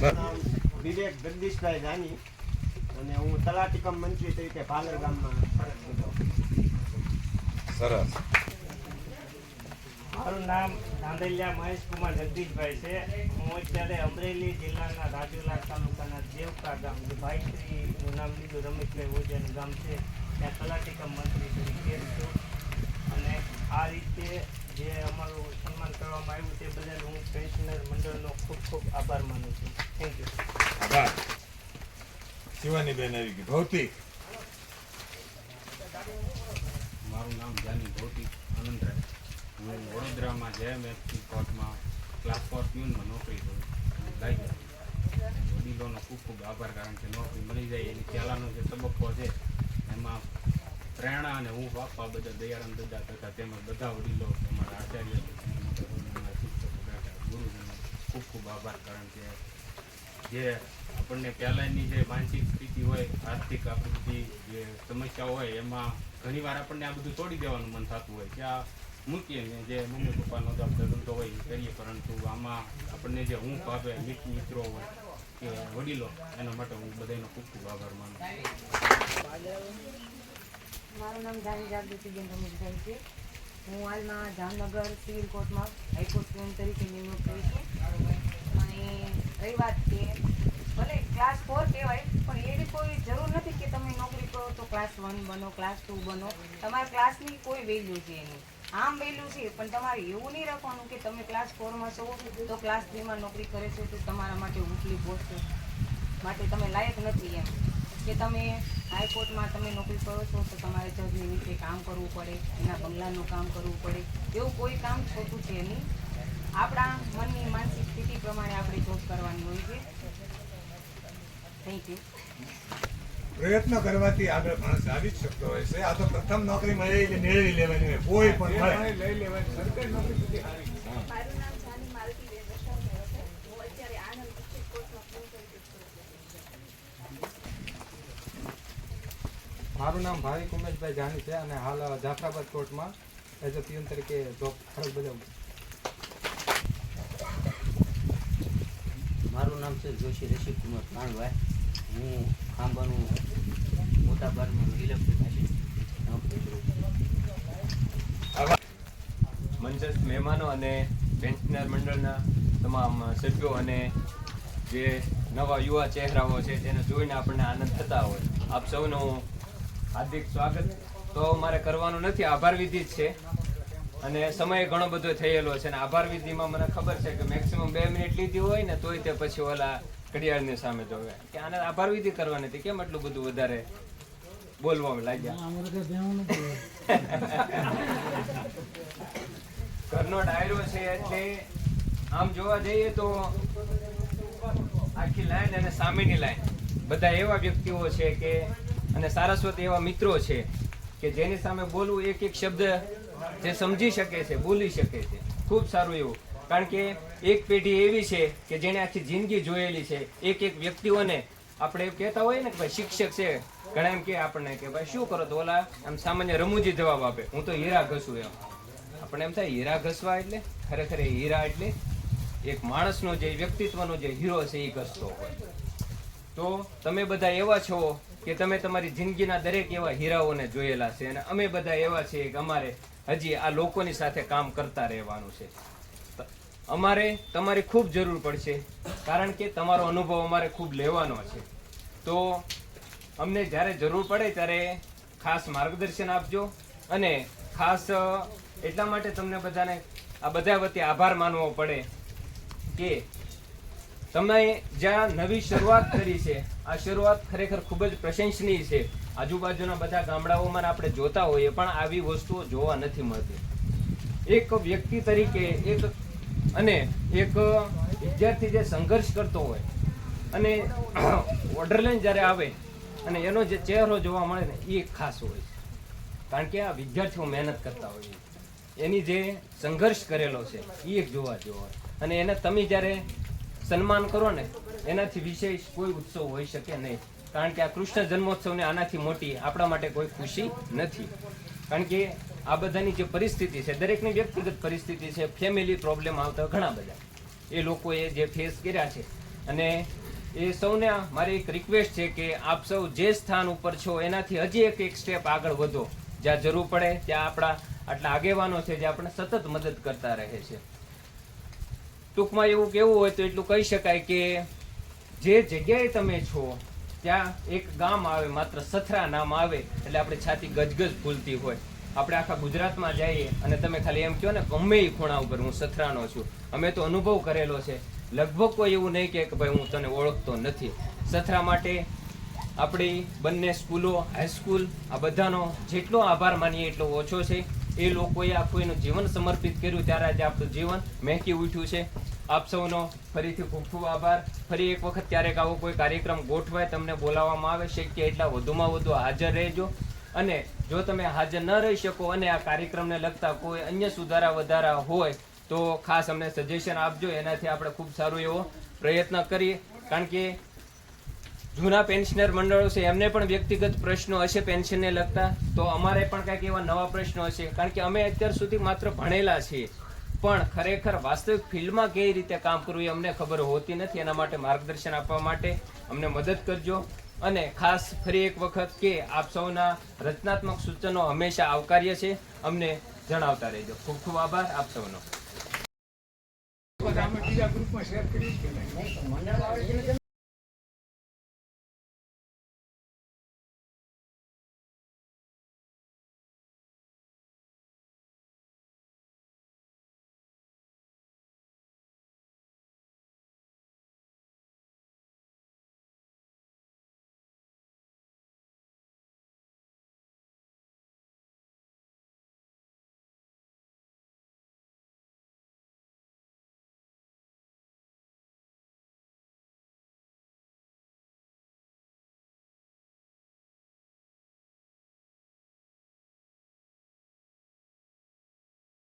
વિવેક જગદીશભાઈ જાની અને હું તલાટી કમ મંત્રી તરીકે ભાલર ગામમાં ફરજ બજાવું. સરસ. મારું નામ નાંદલિયા મહેશ કુમાર જગદીશભાઈ છે. હું અત્યારે અમરેલી જિલ્લાના રાજુલા તાલુકાના દેવકા ગામ, જે ભાઈશ્રીનું નામ લીધું રમેશભાઈ ઓજાનું ગામ છે, ત્યાં તલાટી કમ મંત્રી તરીકે છું. અને આ રીતે જે અમારું સન્માન કરવામાં આવ્યું તે બદલ હું પેન્શનર મંડળનો ખૂબ ખૂબ આભાર માનું છું. Thank you. આભાર. શિવાની બેન આવી ગઈ. ભૌતિક. મારું નામ જાની ભૌતિક આનંદરાય. હું વડોદરામાં જેએમએફસી કોર્ટમાં ક્લાસ 4 પ્યુનમાં નોકરી કરું લાગ્યો. વડીલોનો ખૂબ ખૂબ આભાર, કારણ કે નોકરી મળી જાય એની પહેલાંનો જે તબક્કો છે એમાં પ્રેરણા અને હું આપવા બધા દયારામ દાદા તથા તેમજ બધા વડીલો, અમારા આચાર્ય, અમારા શિક્ષકો, ગુરુજનો ખૂબ ખૂબ આભાર. કારણ કે જે આપણને પહેલાંની જે માનસિક સ્થિતિ હોય, આર્થિક આપણી બધી જે સમસ્યાઓ હોય, એમાં ઘણીવાર આપણને આ બધું છોડી દેવાનું મન થતું હોય કે આ મૂકીએ ને જે મમ્મી પપ્પાનો ધંધો હોય એ કરીએ, પરંતુ આમાં આપણને જે ઊંઘ આપે મિત્રો હોય કે વડીલો, એના માટે હું બધાનો ખૂબ ખૂબ આભાર માનું. મારું નામ જાની જાગૃતિબેન રમેશભાઈ છે. હું હાલમાં જામનગર સિવિલ કોર્ટમાં હાઈકોર્ટ પ્યુન તરીકે નિમણૂક કરી છું. અને રહી વાત કે ભલે ક્લાસ 4 કહેવાય, પણ એવી કોઈ જરૂર નથી કે તમે નોકરી કરો તો ક્લાસ 1 બનો, ક્લાસ 2 બનો. તમારા ક્લાસની કોઈ વેલ્યુ છે નહીં. આમ વેલ્યુ છે, પણ તમારે એવું નહીં રાખવાનું કે તમે ક્લાસ 4માં છો તો ક્લાસ 3માં નોકરી કરે છે તો તમારા માટે ઊંચી પોસ્ટ માટે તમે લાયક નથી. એમ કે તમે હાઈકોર્ટમાં તમે નોકરી કરો છો તો તમારે જજની નીચે કામ કરવું પડે, એના બંગલાનું કામ કરવું પડે, એવું કોઈ કામ ખોટું છે નહીં. આપણા મનની માનસિક સ્થિતિ પ્રમાણે આપણે જોબ કરવાની હોય છે. Thank you. પ્રયત્ન કરવાથી આગળ માણસ આવી જ શકતો હોય છે. આ તો પ્રથમ નોકરી મળે એટલે મેળવી લેવાની હોય, કોઈ પણ મળે લઈ લેવાની. સરકારી નોકરી સુધી સારી. મારું નામ જાની માલતીબેન રસાણિયા છે. હું અત્યારે આણંદ ડિસ્ટ્રિક્ટ કોર્ટમાં પ્યુન તરીકે છું. મારું નામ ભાવિક ઉમેશભાઈ જાની છે અને હાલ જાફરાબાદ કોર્ટમાં એઝ અ પ્યુન તરીકે જોબ ફરજ બજાવું. મારું નામ છે જોશી રશિકુમાર પ્રાણભાઈ. હું ખાંભાનું મોટા બારનું ઇલેક્ટ્રિક મંચસ્થ મહેમાનો અને પેન્શનર મંડળના તમામ સભ્યો અને જે નવા યુવા ચહેરાઓ છે તેને જોઈને આપણને આનંદ થતા હોય, આપ સૌનું હાર્દિક સ્વાગત તો મારે કરવાનું નથી. આભાર વિધિ જ છે અને સમય ઘણો બધો થયેલો છે અને આભાર વિધિમાં મને ખબર છે કે મેક્સિમમ 2 મિનિટ લીધી હોય ને તોય તે પછી ઓલા ઘડિયાળની સામે જોવે કે આને આભાર વિધિ કરવાની હતી, કેમ એટલું બધું વધારે બોલવામાં લાગ્યા. ઘરનો ડાયરો છે એટલે આમ જોવા જઈએ તો આખી લાઈન અને સામેની લાઈન બધા એવા વ્યક્તિઓ છે કે અને સારસ્વત એવા મિત્રો છે કે જેની સામે બોલવું એક એક શબ્દ જે સમજી શકે છે, બોલી શકે છે. ખૂબ સારું એવું, કારણ કે એક પેઢી એવી છે કે જેને આખી જિંદગી જોયેલી છે. એક એક વ્યક્તિઓને આપણે કહેતા હોય ને કે ભાઈ શિક્ષક છે, ઘણા એમ કે આપણને કે ભાઈ શું કરો તો ઓલા આમ સામાન્ય રમૂજી જવાબ આપે, હું તો હીરા ઘસું. એમ આપણે એમ થાય હીરા ઘસવા એટલે ખરેખર હીરા એટલે એક માણસનો જે વ્યક્તિત્વનો જે હીરો છે એ ઘસતો હોય. તો તમે બધા એવા છો કે તમે તમારી જિંદગીના દરેક એવા હીરાઓને જોયેલા છે અને અમે બધા એવા છીએ કે અમારે હજી આ લોકોની સાથે કામ કરતા રહેવાનું છે. અમારે તમારી ખૂબ જરૂર પડશે, કારણ કે તમારો અનુભવ અમારે ખૂબ લેવાનો છે. તો અમને જ્યારે જરૂર પડે ત્યારે ખાસ માર્ગદર્શન આપજો. અને ખાસ એટલા માટે તમને બધાને આ બધા વતી આભાર માનવો પડે કે તમે જ્યાં નવી શરૂઆત કરી છે, આ શરૂઆત ખરેખર ખૂબ જ પ્રશંસનીય છે. આજુબાજુના બધા ગામડાઓમાં આપણે જોતા હોઈએ પણ આવી વસ્તુઓ જોવા નથી મળતી. એક વ્યક્તિ તરીકે અને એક વિદ્યાર્થી જે સંઘર્ષ કરતો હોય અને ઓર્ડર લઈને જ્યારે આવે અને એનો જે ચહેરો જોવા મળે ને એ ખાસ હોય છે. કારણ કે આ વિદ્યાર્થીઓ મહેનત કરતા હોય, એની જે સંઘર્ષ કરેલો છે એ એક જોવા જેવો હોય. અને એને તમે જ્યારે સન્માન કરો ને એનાથી વિશેષ કોઈ ઉત્સવ હોઈ શકે નહીં. કારણ કે આ કૃષ્ણ જન્મોત્સવને આનાથી મોટી આપણા માટે કોઈ ખુશી નથી. કારણ કે આ બધાની જે પરિસ્થિતિ છે, દરેકની વ્યક્તિગત પરિસ્થિતિ છે, ફેમિલી પ્રોબ્લેમ આવતા ઘણા બધા એ લોકોએ જે ફેસ કર્યા છે અને એ સૌને મારી એક રિક્વેસ્ટ છે કે આપ સૌ જે સ્થાન ઉપર છો એનાથી હજી એક સ્ટેપ આગળ વધો. જ્યાં જરૂર પડે ત્યાં આપણા આટલા આગેવાનો છે જે આપણે સતત મદદ કરતા રહે છે. ટૂંકમાં એવું કેવું હોય તો એટલું કહી શકાય કે જે જગ્યાએ તમે છો ત્યાં એક ગામ આવે, માત્ર સથરા નામ આવે એટલે આપણી છાતી ગજગજ ફૂલતી હોય. આપણે આખા ગુજરાતમાં જઈએ અને તમે ખાલી એમ કહો ને ગમે એ ખૂણા ઉપર હું સથરાનો છું, અમે તો અનુભવ કરેલો છે. લગભગ કોઈ એવું નહીં કે ભાઈ હું તને ઓળખતો નથી. સથરા માટે આપણી બંને સ્કૂલો, હાઈસ્કૂલ, આ બધાનો જેટલો આભાર માનીએ એટલો ઓછો છે. એ લોકોએ આખું એનું જીવન સમર્પિત કર્યું ત્યારે આજે આપણું જીવન મહેકી ઉઠ્યું છે. આપ સૌનો ફરીથી ખૂબ ખૂબ આભાર. ફરી એક વખત ક્યારેક આવો કોઈ કાર્યક્રમ ગોઠવાય, તમને બોલાવવામાં આવે, શક્ય એટલા વધુમાં વધુ હાજર રહેજો. અને જો તમે હાજર ન રહી શકો અને આ કાર્યક્રમને લગતા કોઈ અન્ય સુધારા વધારા હોય તો ખાસ અમને સજેશન આપજો. એનાથી આપણે ખૂબ સારો એવો પ્રયત્ન કરીએ. કારણ કે જૂના પેન્શનર મંડળો છે એમને પણ વ્યક્તિગત પ્રશ્નો હશે પેન્શનને લગતા, તો અમારે પણ કંઈક એવા નવા પ્રશ્નો હશે. કારણ કે અમે અત્યાર સુધી માત્ર ભણેલા છીએ, પણ ખરેખર વાસ્તવિક ફિલ્ડમાં કઈ રીતે કામ કરવું એ અમને ખબર હોતી નથી. એના માટે માર્ગદર્શન આપવા માટે અમને મદદ કરજો. અને ખાસ ફરી એક વખત કે આપ સૌના રચનાત્મક સૂચનો હંમેશા આવકાર્ય છે, અમને જણાવતા રહેજો. ખૂબ ખૂબ આભાર આપ સૌનો. બીજા ગ્રુપમાં શેર કરી